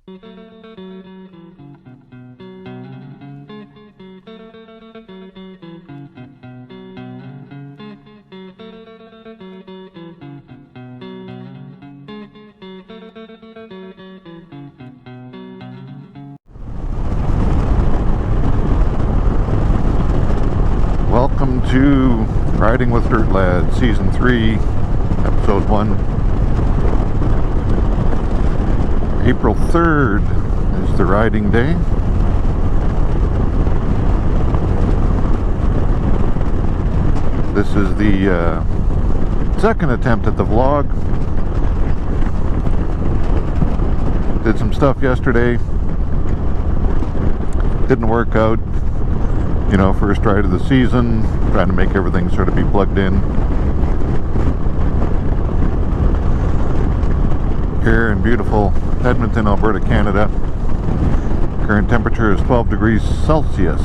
Welcome to Riding with Dirt Lad, Season 3, Episode 1. April 3rd is the riding day. This is the second attempt at the vlog. Did some stuff yesterday. Didn't work out. You know, first ride of the season, trying to make everything sort of be plugged in. Here in beautiful Edmonton, Alberta, Canada. Current temperature is 12 degrees Celsius.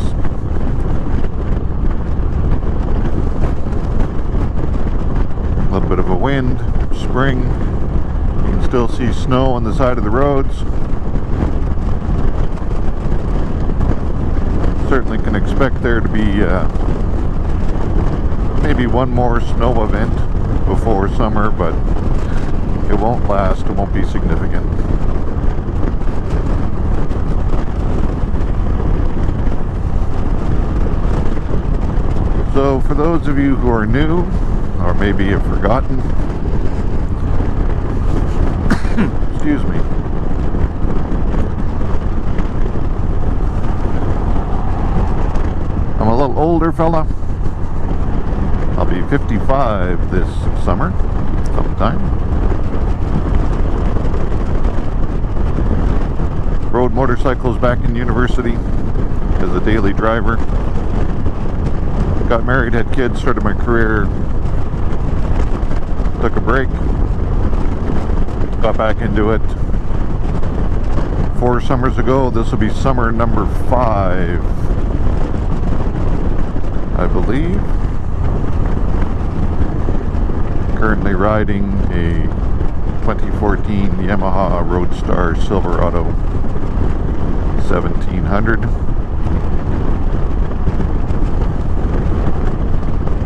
A little bit of a wind, spring. You can still see snow on the side of the roads. Certainly can expect there to be maybe one more snow event before summer, but it won't last, it won't be significant. So for those of you who are new, or maybe have forgotten, excuse me, I'm a little older fella. I'll be 55 this summer, sometime. Rode motorcycles back in university as a daily driver. Got married, had kids, started my career. Took a break. Got back into it 4 summers ago. This will be summer number 5. I believe. Currently riding a 2014 Yamaha Roadstar Silverado 1700.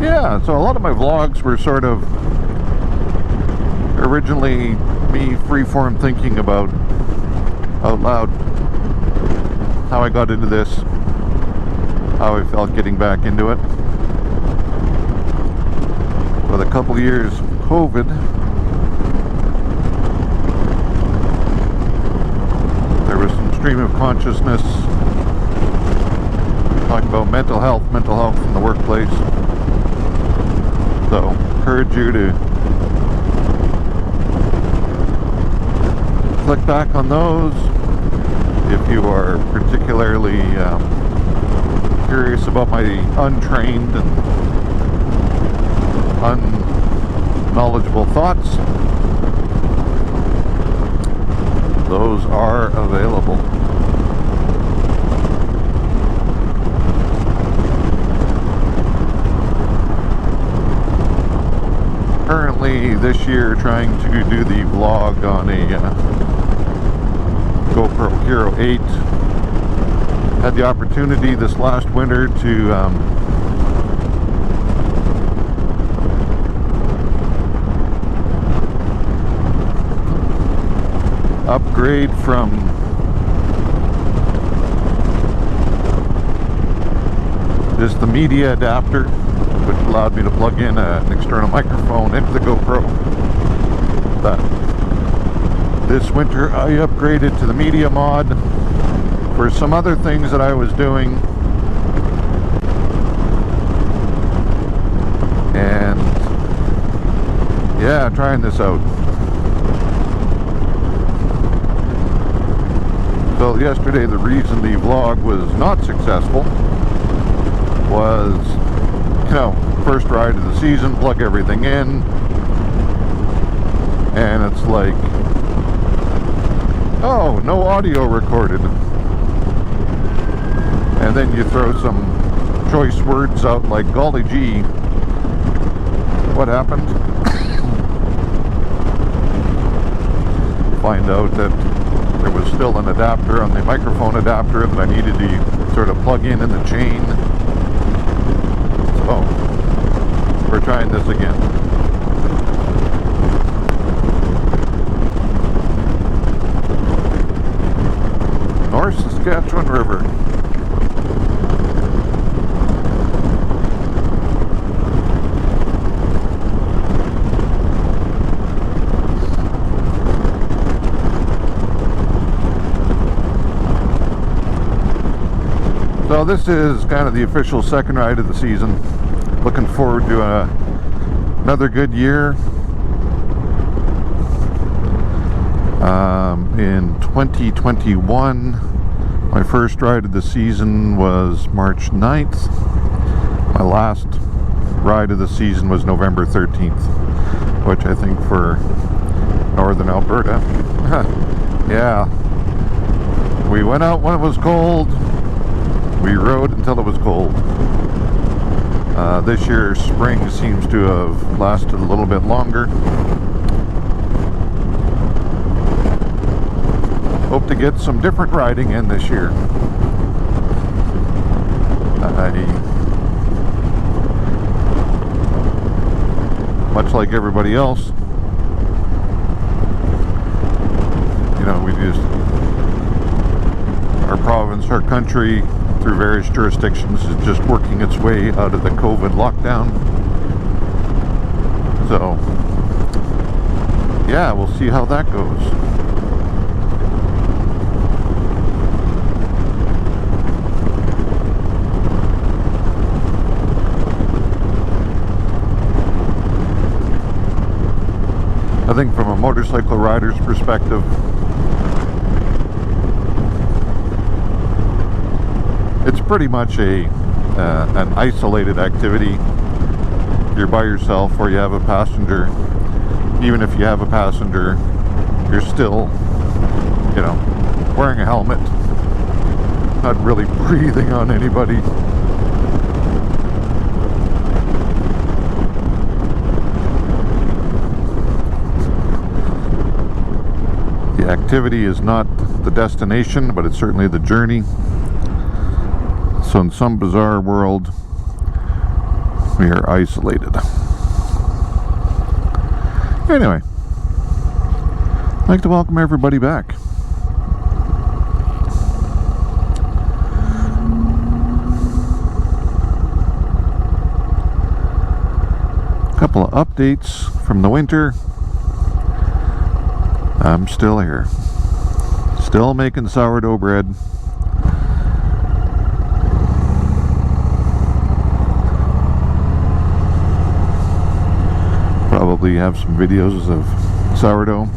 Yeah, so a lot of my vlogs were sort of originally me freeform thinking about out loud how I got into this, how I felt getting back into it. With a couple years of COVID, there was some stream of consciousness talking about mental health in the workplace. So, encourage you to click back on those if you are particularly curious about my untrained and unknowledgeable thoughts. Those are available. Currently this year trying to do the vlog on a GoPro Hero 8. Had the opportunity this last winter to upgrade from just the media adapter, which allowed me to plug in an external microphone into the GoPro. But this winter I upgraded to the media mod for some other things that I was doing, and yeah, trying this out. So yesterday the reason the vlog was not successful was, you know, first ride of the season, plug everything in, and it's like, oh, no audio recorded. And then you throw some choice words out like, golly gee, what happened? Find out that there was still an adapter on the microphone adapter that I needed to sort of plug in the chain. So we're trying this again. North Saskatchewan River. So this is kind of the official second ride of the season. Looking forward to another good year. In 2021, my first ride of the season was March 9th. My last ride of the season was November 13th, which I think for northern Alberta, yeah, we went out when it was cold. We rode until it was cold. This year, spring seems to have lasted a little bit longer. Hope to get some different riding in this year. Much like everybody else, you know, we just, our province, our country, through various jurisdictions, is just working its way out of the COVID lockdown. So, yeah, we'll see how that goes. I think from a motorcycle rider's perspective, it's pretty much an isolated activity. You're by yourself or you have a passenger. Even if you have a passenger, you're still, you know, wearing a helmet, not really breathing on anybody. The activity is not the destination, but it's certainly the journey. So in some bizarre world, we are isolated. Anyway, I'd like to welcome everybody back. A couple of updates from the winter. I'm still here. Still making sourdough bread. Probably have some videos of sourdough.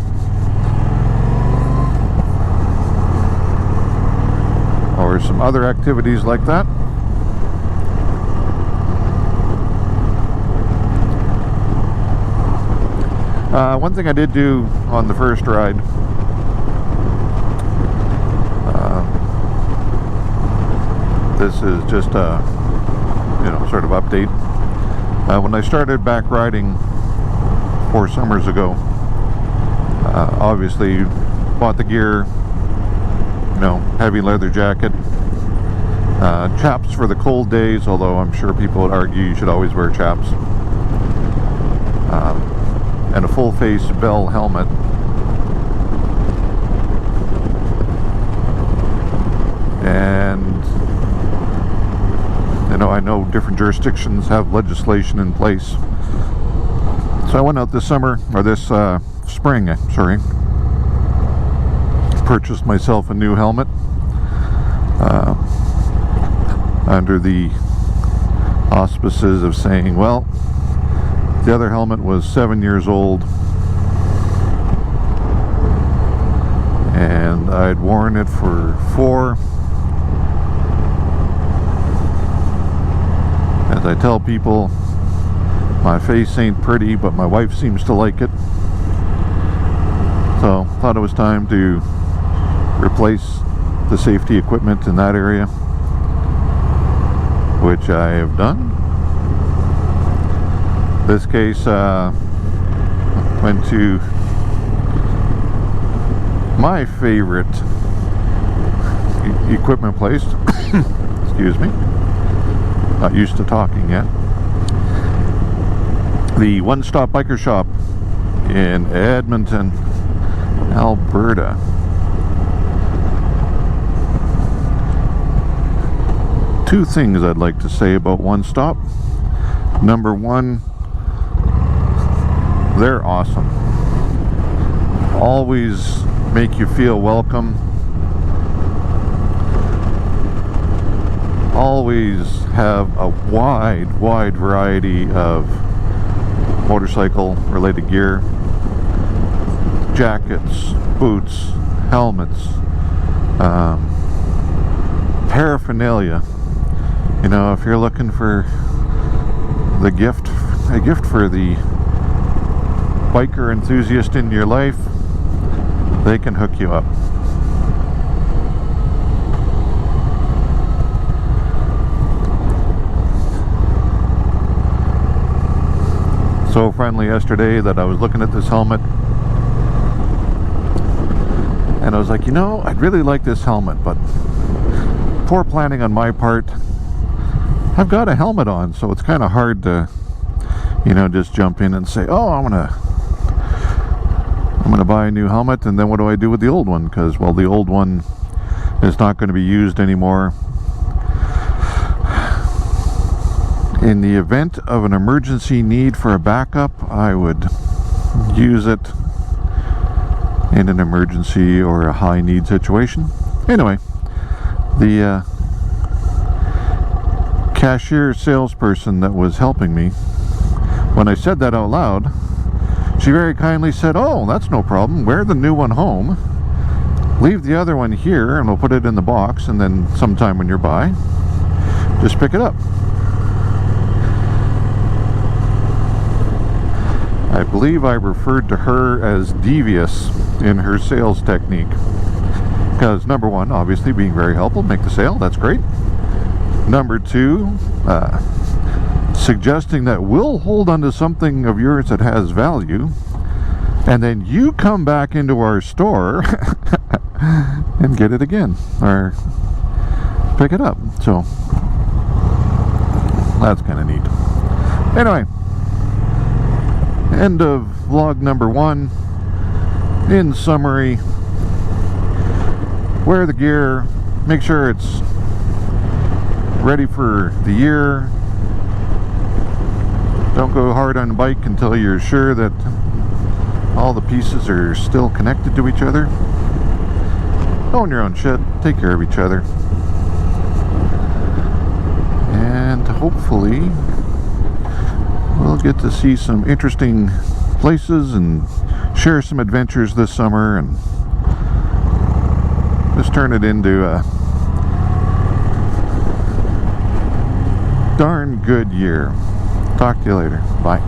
Or some other activities like that. One thing I did do on the first ride, this is just a, you know, sort of update. When I started back riding 4 summers ago, obviously bought the gear, you know, heavy leather jacket, chaps for the cold days, although I'm sure people would argue you should always wear chaps, and a full face Bell helmet. And you know, I know different jurisdictions have legislation in place. So I went out this summer, or this spring, sorry, purchased myself a new helmet under the auspices of saying, well, the other helmet was 7 years old and I'd worn it for 4. As I tell people, my face ain't pretty, but my wife seems to like it. So thought it was time to replace the safety equipment in that area, which I have done. This case went to my favorite equipment place. Excuse me. Not used to talking yet. The One Stop Biker Shop in Edmonton, Alberta. Two things I'd like to say about One Stop. Number one, they're awesome. Always make you feel welcome. Always have a wide variety of motorcycle related gear. Jackets, boots, helmets, paraphernalia. You know, if you're looking for a gift for the biker enthusiast in your life, they can hook you up. So friendly yesterday that I was looking at this helmet and I was like, you know, I'd really like this helmet, but poor planning on my part. I've got a helmet on, so it's kind of hard to, you know, just jump in and say, oh, I'm gonna buy a new helmet, and then what do I do with the old one? Because, well, the old one is not going to be used anymore. In the event of an emergency need for a backup, I would use it in an emergency or a high need situation. Anyway, the cashier salesperson that was helping me, when I said that out loud, she very kindly said, oh, that's no problem, wear the new one home, leave the other one here and we'll put it in the box, and then sometime when you're by, just pick it up. I believe I referred to her as devious in her sales technique, because number one, obviously being very helpful, make the sale, that's great. Number two, suggesting that we'll hold onto something of yours that has value, and then you come back into our store and get it again, or pick it up. So that's kind of neat. Anyway, end of vlog number 1. In summary, wear the gear, make sure it's ready for the year. Don't go hard on the bike until you're sure that all the pieces are still connected to each other. Own your own shit, take care of each other, and hopefully we'll get to see some interesting places and share some adventures this summer, and just turn it into a darn good year. Talk to you later. Bye.